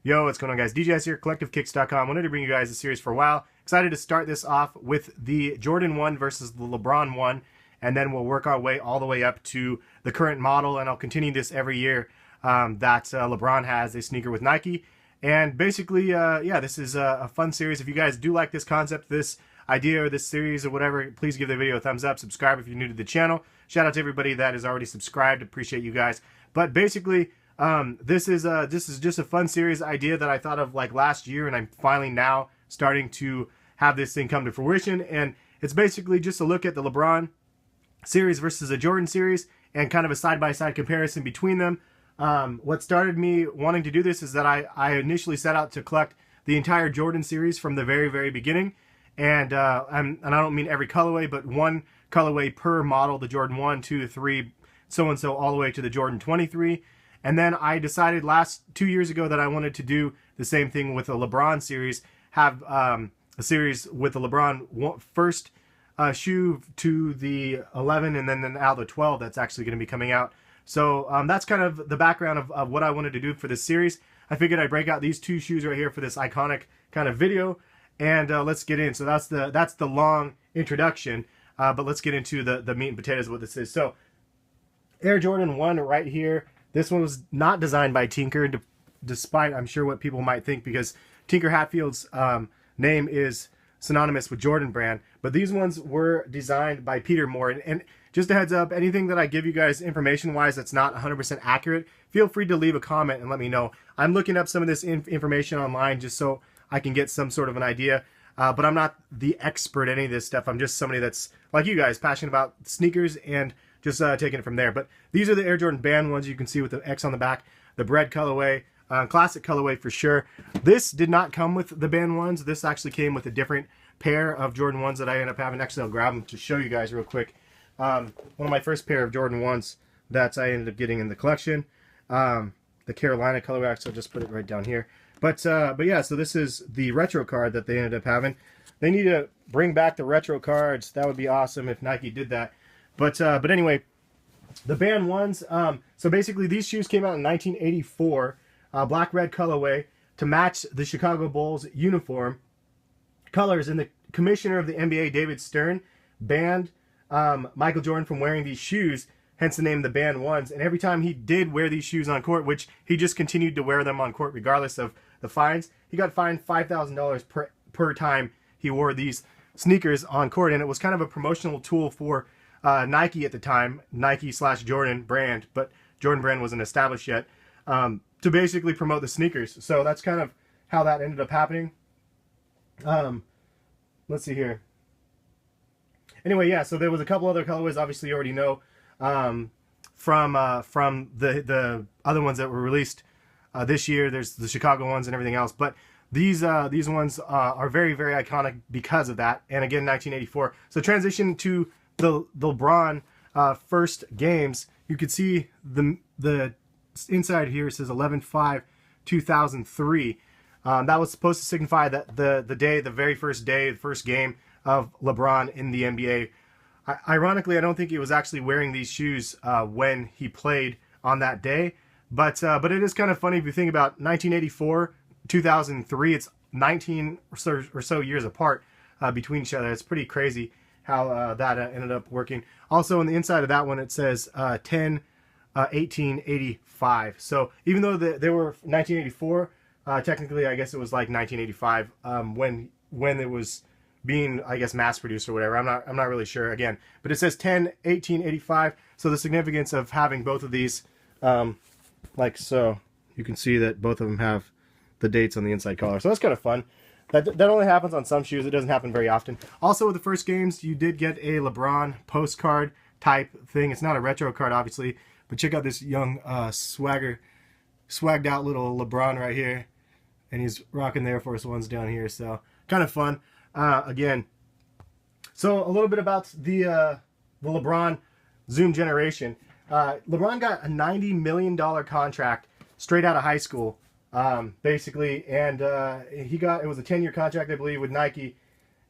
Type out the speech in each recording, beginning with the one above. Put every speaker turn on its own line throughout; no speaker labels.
Yo, what's going on, guys? DJS here, CollectiveKicks.com. Wanted to bring you guys a series for a while. Excited to start this off with the Jordan 1 versus the LeBron 1, and then we'll work our way all the way up to the current model, and I'll continue this every year that LeBron has a sneaker with Nike. And basically, yeah, this is a fun series. If you guys do like this concept, this idea, or this series, or whatever, please give the video a thumbs up. Subscribe if you're new to the channel. Shout out to everybody that is already subscribed. Appreciate you guys. But basically, this is just a fun series idea that I thought of like last year, and I'm finally now starting to have this thing come to fruition. And it's basically just a look at the LeBron series versus the Jordan series and kind of a side-by-side comparison between them. What started me wanting to do this is that I initially set out to collect the entire Jordan series from the very, very beginning. And I don't mean every colorway, but one colorway per model, the Jordan 1, 2, 3, so-and-so, all the way to the Jordan 23. And then I decided 2 years ago that I wanted to do the same thing with the LeBron series, have a series with the LeBron first shoe to the 11 and then now the 12 that's actually going to be coming out. So that's kind of the background of what I wanted to do for this series. I figured I'd break out these two shoes right here for this iconic kind of video, and let's get in. So that's the long introduction, but let's get into the meat and potatoes of what this is. So Air Jordan 1 right here. This one was not designed by Tinker, despite I'm sure what people might think, because Tinker Hatfield's name is synonymous with Jordan brand. But these ones were designed by Peter Moore. And just a heads up, anything that I give you guys information-wise that's not 100% accurate, feel free to leave a comment and let me know. I'm looking up some of this information online just so I can get some sort of an idea. But I'm not the expert at any of this stuff. I'm just somebody that's, like you guys, passionate about sneakers and just taking it from there. But these are the Air Jordan Band ones you can see with the X on the back, the bread colorway, classic colorway for sure. This did not come with the Band ones. This actually came with a different pair of Jordan 1s that I ended up having. Actually, I'll grab them to show you guys real quick. One of my first pair of Jordan 1s that I ended up getting in the collection. The Carolina colorway, so I'll just put it right down here. But yeah, so this is the retro card that they ended up having. They need to bring back the retro cards. That would be awesome if Nike did that. But anyway, the Band 1s, so basically these shoes came out in 1984, black-red colorway, to match the Chicago Bulls uniform colors. And the commissioner of the NBA, David Stern, banned Michael Jordan from wearing these shoes, hence the name the Band 1s. And every time he did wear these shoes on court, which he just continued to wear them on court regardless of the fines, he got fined $5,000 per time he wore these sneakers on court. And it was kind of a promotional tool for Nike at the time, Nike/Jordan brand, but Jordan brand wasn't established yet, to basically promote the sneakers. So that's kind of how that ended up happening. Let's see here. Anyway, yeah, so there was a couple other colorways, obviously you already know, from the other ones that were released this year. There's the Chicago ones and everything else, but these ones are very, very iconic because of that. And again, 1984. So transition to the LeBron first games. You could see the inside here. It says 11/5/2003. That was supposed to signify that the very first day, the first game of LeBron in the NBA. Ironically, I don't think he was actually wearing these shoes when he played on that day. But it is kind of funny if you think about 1984, 2003. It's 19 or so years apart between each other. It's pretty crazy how that ended up working. Also, on the inside of that one, it says 10/18/85. So even though they were 1984, technically, I guess it was like 1985 when it was being, I guess, mass produced or whatever. I'm not really sure again, but it says 10/18/85. So the significance of having both of these, like so, you can see that both of them have the dates on the inside collar. So that's kind of fun. That only happens on some shoes. It doesn't happen very often. Also, with the first games, you did get a LeBron postcard type thing. It's not a retro card, obviously, but check out this young swagged out little LeBron right here, and he's rocking the Air Force Ones down here. So kind of fun. Again, so a little bit about the LeBron Zoom generation. LeBron got a $90 million contract straight out of high school. Basically, and it was a 10-year contract, I believe, with Nike,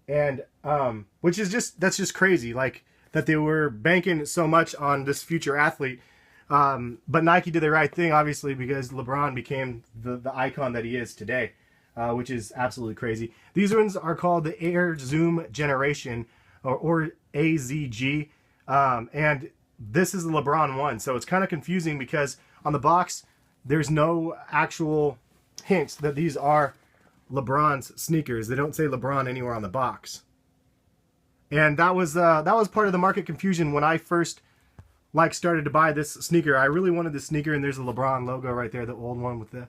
and that's just crazy, like that they were banking so much on this future athlete But Nike did the right thing, obviously, because LeBron became the icon that he is today, which is absolutely crazy. These ones are called the Air Zoom Generation, or AZG, and this is the LeBron one. So it's kind of confusing because on the box, there's no actual hints that these are LeBron's sneakers. They don't say LeBron anywhere on the box. And that was part of the market confusion when I first started to buy this sneaker. I really wanted this sneaker, and there's the LeBron logo right there, the old one with the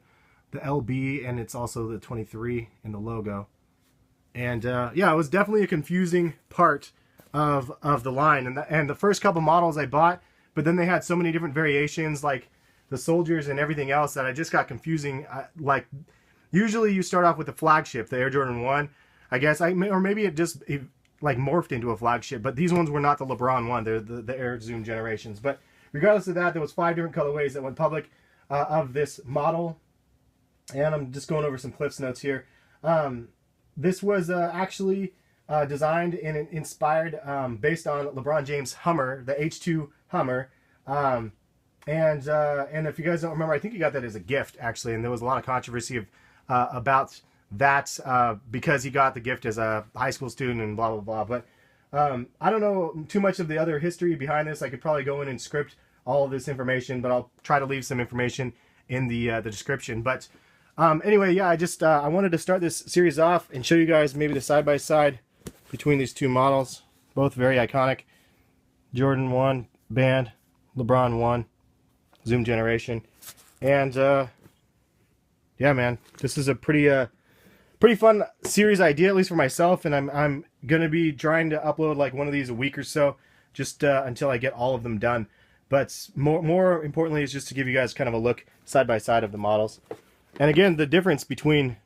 LB, and it's also the 23 in the logo. And yeah, it was definitely a confusing part of the line. And the first couple models I bought, but then they had so many different variations, like the soldiers and everything else, that I just got confusing. Like, usually you start off with the flagship, the Air Jordan 1, I guess, or maybe it like morphed into a flagship, but these ones were not the LeBron one. They're the Air Zoom generations. But regardless of that, there was 5 different colorways that went public of this model. And I'm just going over some Cliff's notes here. This was actually designed and inspired based on LeBron James' Hummer, the H2 Hummer. And if you guys don't remember, I think he got that as a gift, actually. And there was a lot of controversy about that because he got the gift as a high school student and blah, blah, blah. But I don't know too much of the other history behind this. I could probably go in and script all of this information, but I'll try to leave some information in the description. But anyway, yeah, I wanted to start this series off and show you guys maybe the side-by-side between these two models. Both very iconic. Jordan 1 band, LeBron 1, Zoom generation. And yeah, man, this is a pretty fun series idea, at least for myself, and I'm going to be trying to upload like one of these a week or so, just until I get all of them done. But more importantly is just to give you guys kind of a look side-by-side of the models. And again, the difference between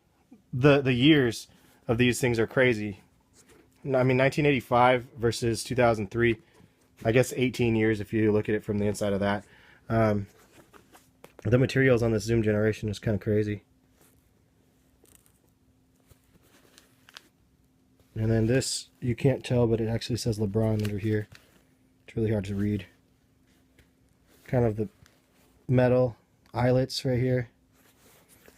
the years of these things are crazy. I mean, 1985 versus 2003, I guess 18 years if you look at it from the inside of that. The materials on this Zoom generation is kind of crazy. And then this, you can't tell, but it actually says LeBron under here. It's really hard to read. Kind of the metal eyelets right here.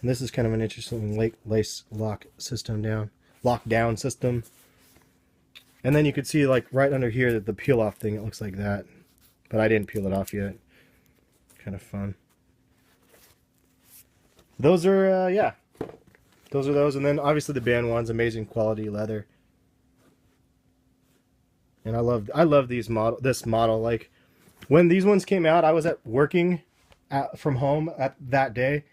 And this is kind of an interesting lace lockdown system. And then you could see like right under here that the peel off thing, it looks like that. But I didn't peel it off yet. Kind of fun. Those are, yeah. Those are those. And then obviously the band ones, amazing quality leather. And I love this model. Like, when these ones came out, I was working from home that day,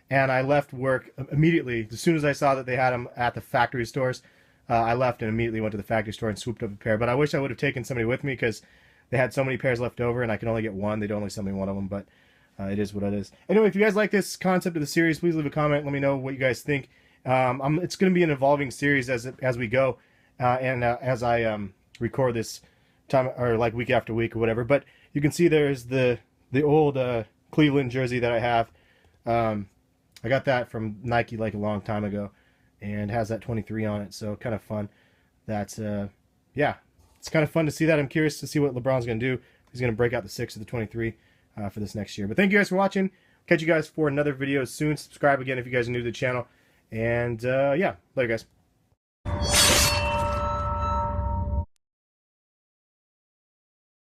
and I left work immediately. As soon as I saw that they had them at the factory stores, I left and immediately went to the factory store and swooped up a pair. But I wish I would have taken somebody with me, because they had so many pairs left over, and I could only get one. They'd only sell me one of them, but it is what it is. Anyway, if you guys like this concept of the series, please leave a comment. Let me know what you guys think. It's going to be an evolving series as we go, and as I record this time, or like week after week or whatever. But you can see there's the old Cleveland jersey that I have. I got that from Nike like a long time ago, and has that 23 on it, so kind of fun. That's yeah, it's kind of fun to see that. I'm curious to see what LeBron's going to do. He's going to break out the 6 or the 23 for this next year. But thank you guys for watching. Catch you guys for another video soon. Subscribe again if you guys are new to the channel. And yeah, later guys.